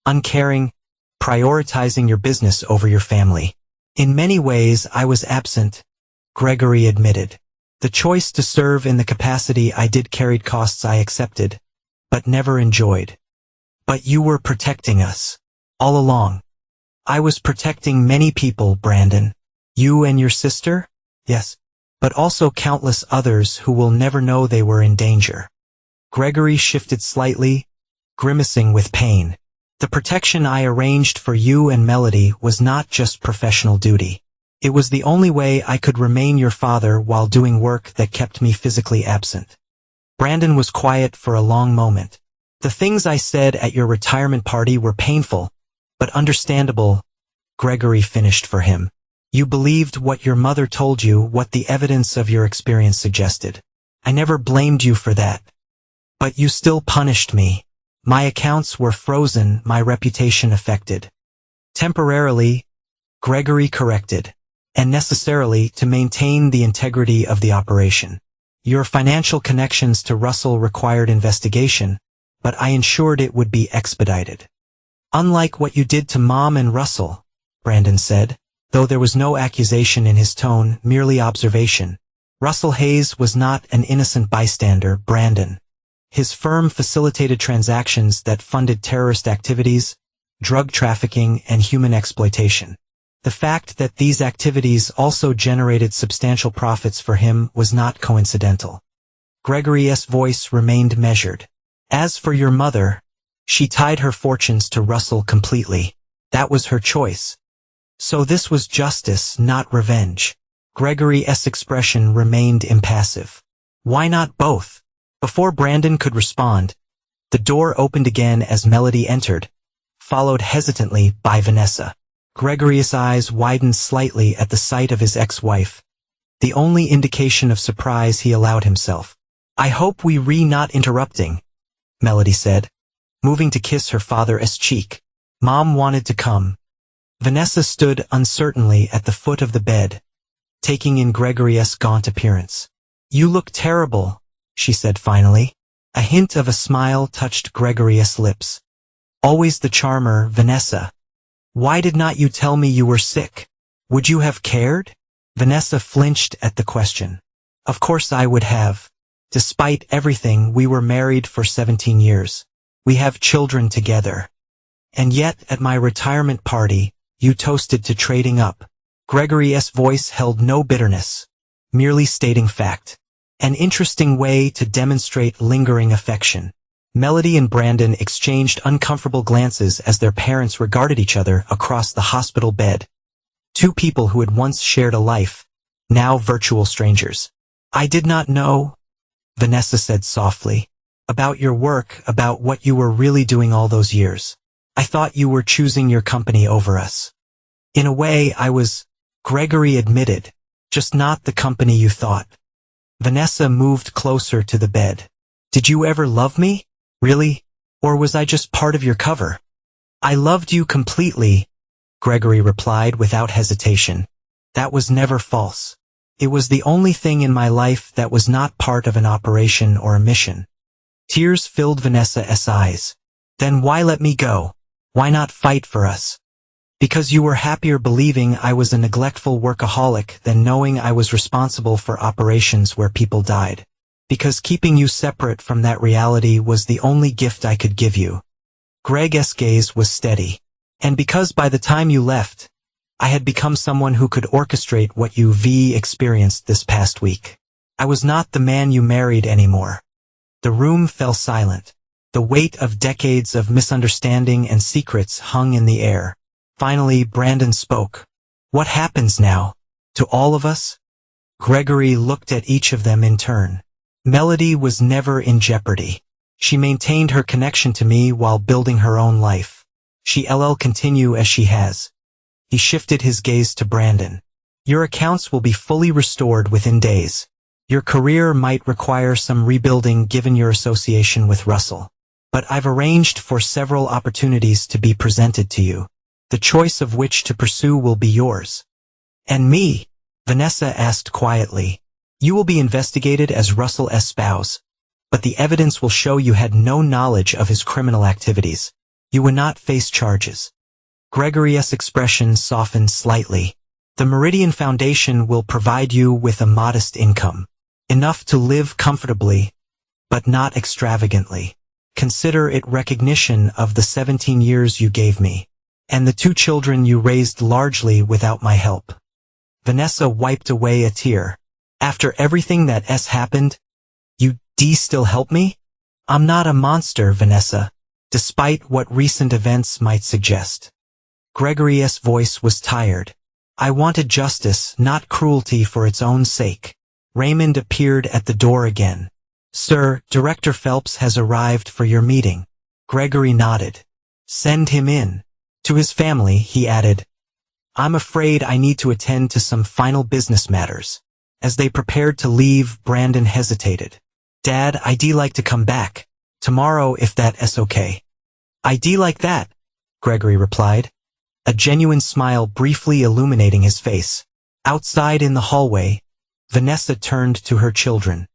uncaring, prioritizing your business over your family. In many ways, I was absent," Gregory admitted. "The choice to serve in the capacity I did carried costs I accepted, but never enjoyed. But you were protecting us. All along. I was protecting many people, Brandon. You and your sister? Yes. But also countless others who will never know they were in danger." Gregory shifted slightly, grimacing with pain. "The protection I arranged for you and Melody was not just professional duty. It was the only way I could remain your father while doing work that kept me physically absent." Brandon was quiet for a long moment. "The things I said at your retirement party were painful, but understandable," Gregory finished for him. "You believed what your mother told you, what the evidence of your experience suggested. I never blamed you for that. But you still punished me. My accounts were frozen, my reputation affected." "Temporarily," Gregory corrected, "and necessarily to maintain the integrity of the operation. Your financial connections to Russell required investigation, but I ensured it would be expedited." "Unlike what you did to Mom and Russell," Brandon said, though there was no accusation in his tone, merely observation. "Russell Hayes was not an innocent bystander, Brandon. His firm facilitated transactions that funded terrorist activities, drug trafficking, and human exploitation. The fact that these activities also generated substantial profits for him was not coincidental." Gregory's voice remained measured. "As for your mother, she tied her fortunes to Russell completely. That was her choice. So this was justice, not revenge." Gregory's expression remained impassive. "Why not both?" Before Brandon could respond, the door opened again as Melody entered, followed hesitantly by Vanessa. Gregory's eyes widened slightly at the sight of his ex-wife, the only indication of surprise he allowed himself. "I hope we not interrupting," Melody said, moving to kiss her father's cheek. "Mom wanted to come." Vanessa stood uncertainly at the foot of the bed, taking in Gregory's gaunt appearance. "You look terrible," she said finally. A hint of a smile touched Gregory's lips. "Always the charmer, Vanessa. Why did not you tell me you were sick? Would you have cared?" Vanessa flinched at the question. "Of course I would have. Despite everything, we were married for 17 years. We have children together. And yet, at my retirement party, you toasted to trading up." Gregory's voice held no bitterness, merely stating fact. An interesting way to demonstrate lingering affection. Melody and Brandon exchanged uncomfortable glances as their parents regarded each other across the hospital bed. Two people who had once shared a life, now virtual strangers. "I did not know," Vanessa said softly, "about your work, about what you were really doing all those years. I thought you were choosing your company over us." "In a way, I was," Gregory admitted, "just not the company you thought." Vanessa moved closer to the bed. "Did you ever love me? Really? Or was I just part of your cover?" "I loved you completely," Gregory replied without hesitation. "That was never false." It was the only thing in my life that was not part of an operation or a mission. Tears filled Vanessa's eyes. Then why let me go? Why not fight for us? Because you were happier believing I was a neglectful workaholic than knowing I was responsible for operations where people died. Because keeping you separate from that reality was the only gift I could give you. Greg's gaze was steady. And because by the time you left, I had become someone who could orchestrate what you've experienced this past week. I was not the man you married anymore. The room fell silent. The weight of decades of misunderstanding and secrets hung in the air. Finally, Brandon spoke. What happens now? To all of us? Gregory looked at each of them in turn. Melody was never in jeopardy. She maintained her connection to me while building her own life. She'll continue as she has. He shifted his gaze to Brandon. Your accounts will be fully restored within days. Your career might require some rebuilding given your association with Russell. But I've arranged for several opportunities to be presented to you. The choice of which to pursue will be yours. And me? Vanessa asked quietly. You will be investigated as Russell's spouse. But the evidence will show you had no knowledge of his criminal activities. You would not face charges. Gregory's expression softened slightly. The Meridian Foundation will provide you with a modest income. Enough to live comfortably, but not extravagantly. Consider it recognition of the 17 years you gave me, and the 2 children you raised largely without my help. Vanessa wiped away a tear. After everything that happened, you still help me? I'm not a monster, Vanessa, despite what recent events might suggest. Gregory's voice was tired. I wanted justice, not cruelty for its own sake. Raymond appeared at the door again. Sir, Director Phelps has arrived for your meeting. Gregory nodded. Send him in. To his family, he added. I'm afraid I need to attend to some final business matters. As they prepared to leave, Brandon hesitated. Dad, I'd like to come back. Tomorrow, if that's okay. I'd like that, Gregory replied, a genuine smile briefly illuminating his face. Outside in the hallway, Vanessa turned to her children.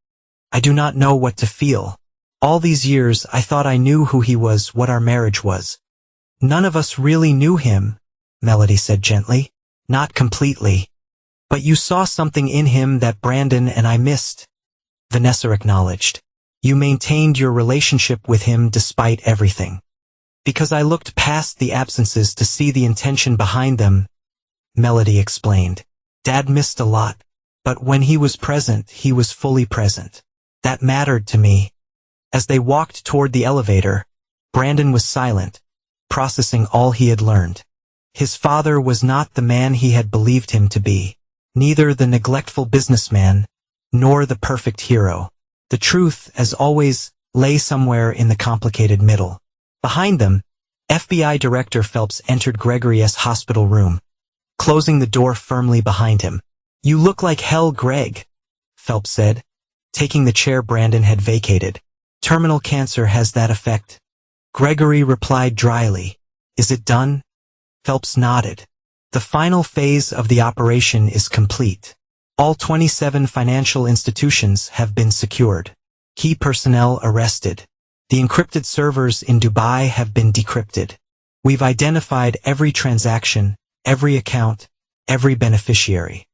I do not know what to feel. All these years I thought I knew who he was, what our marriage was. None of us really knew him, Melody said gently. Not completely. But you saw something in him that Brandon and I missed. Vanessa acknowledged. You maintained your relationship with him despite everything. Because I looked past the absences to see the intention behind them, Melody explained. Dad missed a lot, but when he was present, he was fully present. That mattered to me. As they walked toward the elevator, Brandon was silent, processing all he had learned. His father was not the man he had believed him to be, neither the neglectful businessman, nor the perfect hero. The truth, as always, lay somewhere in the complicated middle. Behind them, FBI Director Phelps entered Gregory's hospital room, closing the door firmly behind him. You look like hell, Greg, Phelps said, taking the chair Brandon had vacated. Terminal cancer has that effect. Gregory replied dryly. Is it done? Phelps nodded. The final phase of the operation is complete. All 27 financial institutions have been secured. Key personnel arrested. The encrypted servers in Dubai have been decrypted. We've identified every transaction, every account, every beneficiary.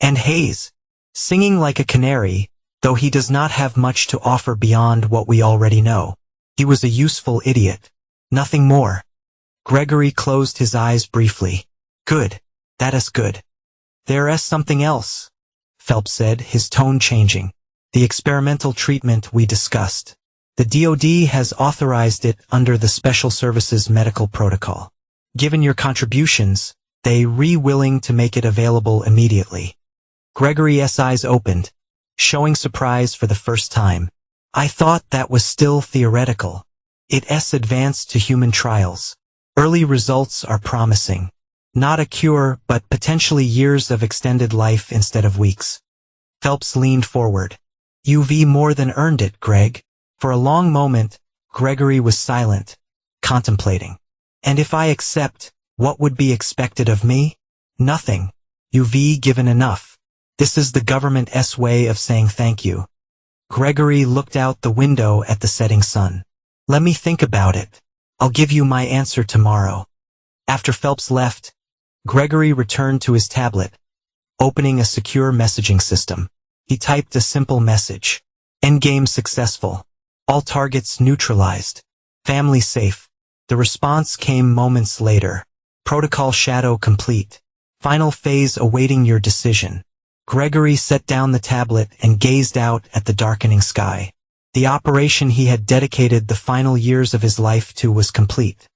And Hayes, singing like a canary, though he does not have much to offer beyond what we already know. He was a useful idiot. Nothing more. Gregory closed his eyes briefly. Good. That is good. There is something else, Phelps said, his tone changing. The experimental treatment we discussed. The DoD has authorized it under the Special Services Medical Protocol. Given your contributions, they willing to make it available immediately. Gregory's eyes opened, showing surprise for the first time. I thought that was still theoretical. It's advanced to human trials. Early results are promising. Not a cure, but potentially years of extended life instead of weeks. Phelps leaned forward. You've more than earned it, Greg. For a long moment, Gregory was silent, contemplating. And if I accept, what would be expected of me? Nothing. You've given enough. This is the government's way of saying thank you. Gregory looked out the window at the setting sun. Let me think about it. I'll give you my answer tomorrow. After Phelps left, Gregory returned to his tablet, opening a secure messaging system. He typed a simple message. Endgame successful. All targets neutralized. Family safe. The response came moments later. Protocol shadow complete. Final phase awaiting your decision. Gregory set down the tablet and gazed out at the darkening sky. The operation he had dedicated the final years of his life to was complete.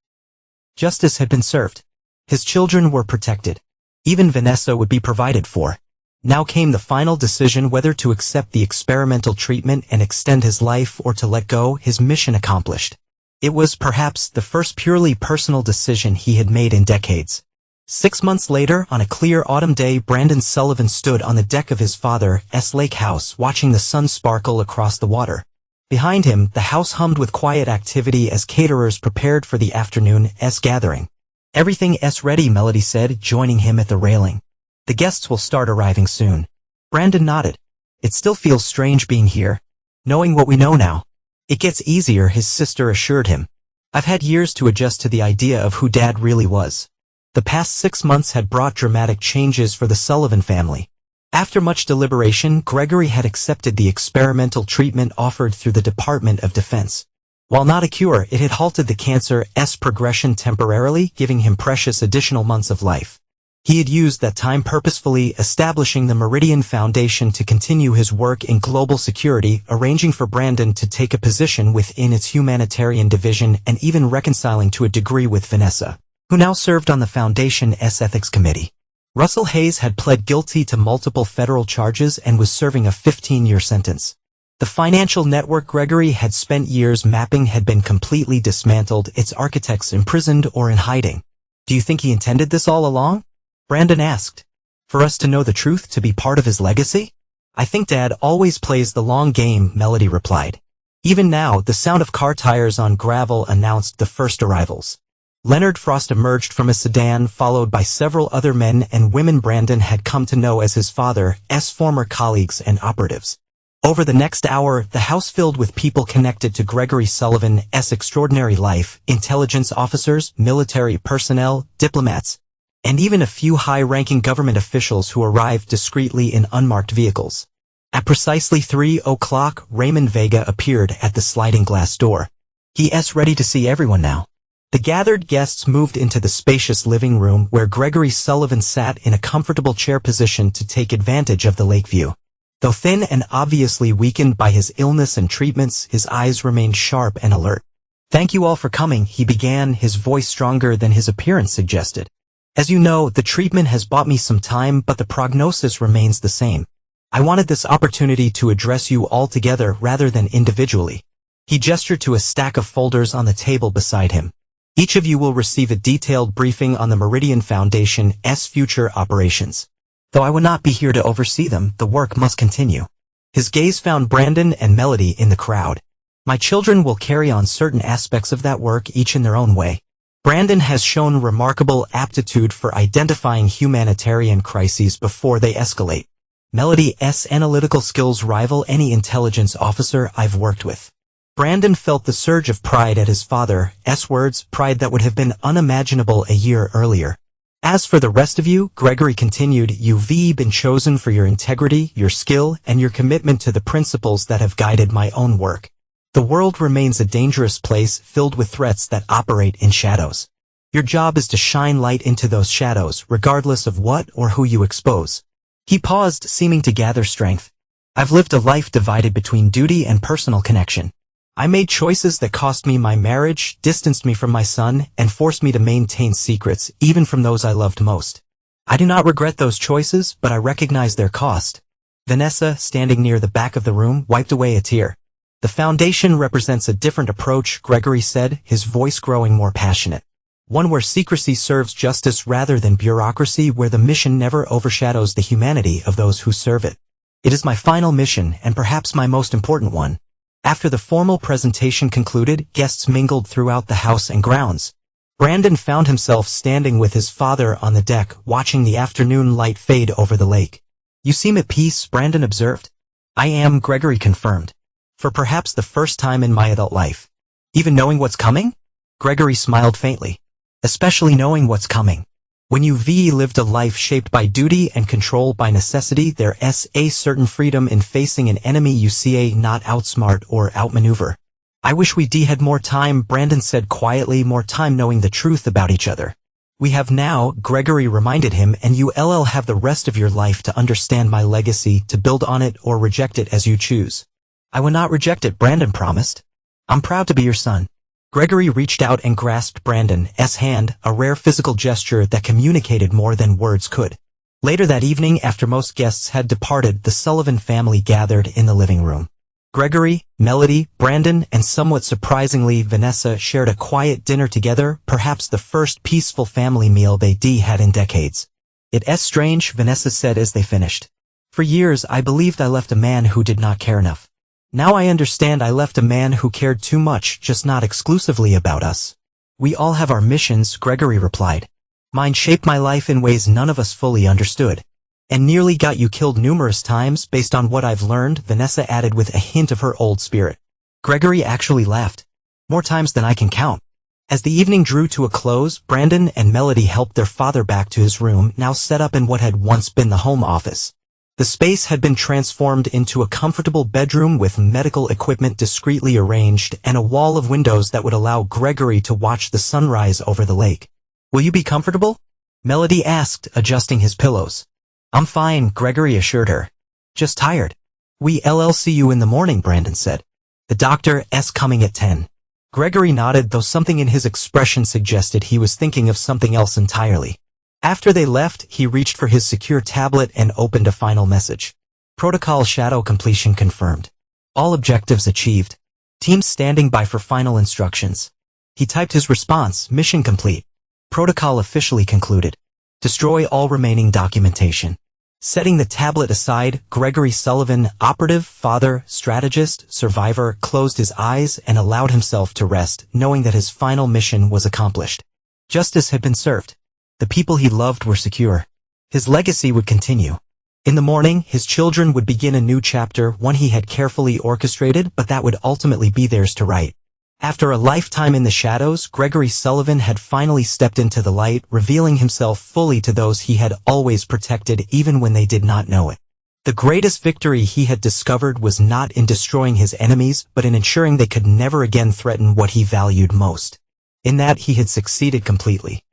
Justice had been served. His children were protected. Even Vanessa would be provided for. Now came the final decision whether to accept the experimental treatment and extend his life or to let go. His mission accomplished. It was perhaps the first purely personal decision he had made in decades. 6 months later, on a clear autumn day, Brandon Sullivan stood on the deck of his father's lake house watching the sun sparkle across the water. Behind him, the house hummed with quiet activity as caterers prepared for the afternoon's gathering. Everything's ready, Melody said, joining him at the railing. The guests will start arriving soon. Brandon nodded. It still feels strange being here, knowing what we know now. It gets easier, his sister assured him. I've had years to adjust to the idea of who Dad really was. The past 6 months had brought dramatic changes for the Sullivan family. After much deliberation, Gregory had accepted the experimental treatment offered through the Department of Defense. While not a cure, it had halted the cancer's progression temporarily, giving him precious additional months of life. He had used that time purposefully, establishing the Meridian Foundation to continue his work in global security, arranging for Brandon to take a position within its humanitarian division, and even reconciling to a degree with Vanessa, who now served on the Foundation's Ethics Committee. Russell Hayes had pled guilty to multiple federal charges and was serving a 15-year sentence. The financial network Gregory had spent years mapping had been completely dismantled, its architects imprisoned or in hiding. Do you think he intended this all along? Brandon asked. For us to know the truth, to be part of his legacy? I think Dad always plays the long game, Melody replied. Even now, the sound of car tires on gravel announced the first arrivals. Leonard Frost emerged from a sedan followed by several other men and women Brandon had come to know as his father's former colleagues and operatives. Over the next hour, the house filled with people connected to Gregory Sullivan's extraordinary life, intelligence officers, military personnel, diplomats, and even a few high-ranking government officials who arrived discreetly in unmarked vehicles. At precisely 3 o'clock, Raymond Vega appeared at the sliding glass door. He's ready to see everyone now. The gathered guests moved into the spacious living room where Gregory Sullivan sat in a comfortable chair position to take advantage of the lake view. Though thin and obviously weakened by his illness and treatments, his eyes remained sharp and alert. Thank you all for coming, he began, his voice stronger than his appearance suggested. As you know, the treatment has bought me some time, but the prognosis remains the same. I wanted this opportunity to address you all together rather than individually. He gestured to a stack of folders on the table beside him. Each of you will receive a detailed briefing on the Meridian Foundation's future operations. Though I will not be here to oversee them, the work must continue. His gaze found Brandon and Melody in the crowd. My children will carry on certain aspects of that work, each in their own way. Brandon has shown remarkable aptitude for identifying humanitarian crises before they escalate. Melody's analytical skills rival any intelligence officer I've worked with. Brandon felt the surge of pride at his father's words, pride that would have been unimaginable a year earlier. As for the rest of you, Gregory continued, you've been chosen for your integrity, your skill, and your commitment to the principles that have guided my own work. The world remains a dangerous place filled with threats that operate in shadows. Your job is to shine light into those shadows, regardless of what or who you expose. He paused, seeming to gather strength. I've lived a life divided between duty and personal connection. I made choices that cost me my marriage, distanced me from my son, and forced me to maintain secrets, even from those I loved most. I do not regret those choices, but I recognize their cost. Vanessa, standing near the back of the room, wiped away a tear. The Foundation represents a different approach, Gregory said, his voice growing more passionate. One where secrecy serves justice rather than bureaucracy, where the mission never overshadows the humanity of those who serve it. It is my final mission, and perhaps my most important one. After the formal presentation concluded, guests mingled throughout the house and grounds. Brandon found himself standing with his father on the deck, watching the afternoon light fade over the lake. You seem at peace, Brandon observed. I am, Gregory confirmed. For perhaps the first time in my adult life. Even knowing what's coming? Gregory smiled faintly. Especially knowing what's coming. When you've lived a life shaped by duty and controlled by necessity, there's a certain freedom in facing an enemy you see not outsmart or outmaneuver. I wish we had more time, Brandon said quietly, more time knowing the truth about each other. We have now, Gregory reminded him, and you'll have the rest of your life to understand my legacy, to build on it or reject it as you choose. I will not reject it, Brandon promised. I'm proud to be your son. Gregory reached out and grasped Brandon's hand, a rare physical gesture that communicated more than words could. Later that evening, after most guests had departed, the Sullivan family gathered in the living room. Gregory, Melody, Brandon, and somewhat surprisingly Vanessa shared a quiet dinner together, perhaps the first peaceful family meal they had in decades. It's strange, Vanessa said as they finished. For years I believed I left a man who did not care enough. Now I understand I left a man who cared too much, just not exclusively about us. We all have our missions, Gregory replied. Mine shaped my life in ways none of us fully understood. And nearly got you killed numerous times based on what I've learned, Vanessa added with a hint of her old spirit. Gregory actually laughed. More times than I can count. As the evening drew to a close, Brandon and Melody helped their father back to his room, now set up in what had once been the home office. The space had been transformed into a comfortable bedroom with medical equipment discreetly arranged and a wall of windows that would allow Gregory to watch the sunrise over the lake. Will you be comfortable? Melody asked, adjusting his pillows. I'm fine, Gregory assured her. Just tired. We'll see you in the morning, Brandon said. The doctor's coming at 10. Gregory nodded, though something in his expression suggested he was thinking of something else entirely. After they left, he reached for his secure tablet and opened a final message. Protocol shadow completion confirmed. All objectives achieved. Team standing by for final instructions. He typed his response, mission complete. Protocol officially concluded. Destroy all remaining documentation. Setting the tablet aside, Gregory Sullivan, operative, father, strategist, survivor, closed his eyes and allowed himself to rest, knowing that his final mission was accomplished. Justice had been served. The people he loved were secure. His legacy would continue. In the morning, his children would begin a new chapter, one he had carefully orchestrated, but that would ultimately be theirs to write. After a lifetime in the shadows, Gregory Sullivan had finally stepped into the light, revealing himself fully to those he had always protected even when they did not know it. The greatest victory he had discovered was not in destroying his enemies, but in ensuring they could never again threaten what he valued most. In that he had succeeded completely.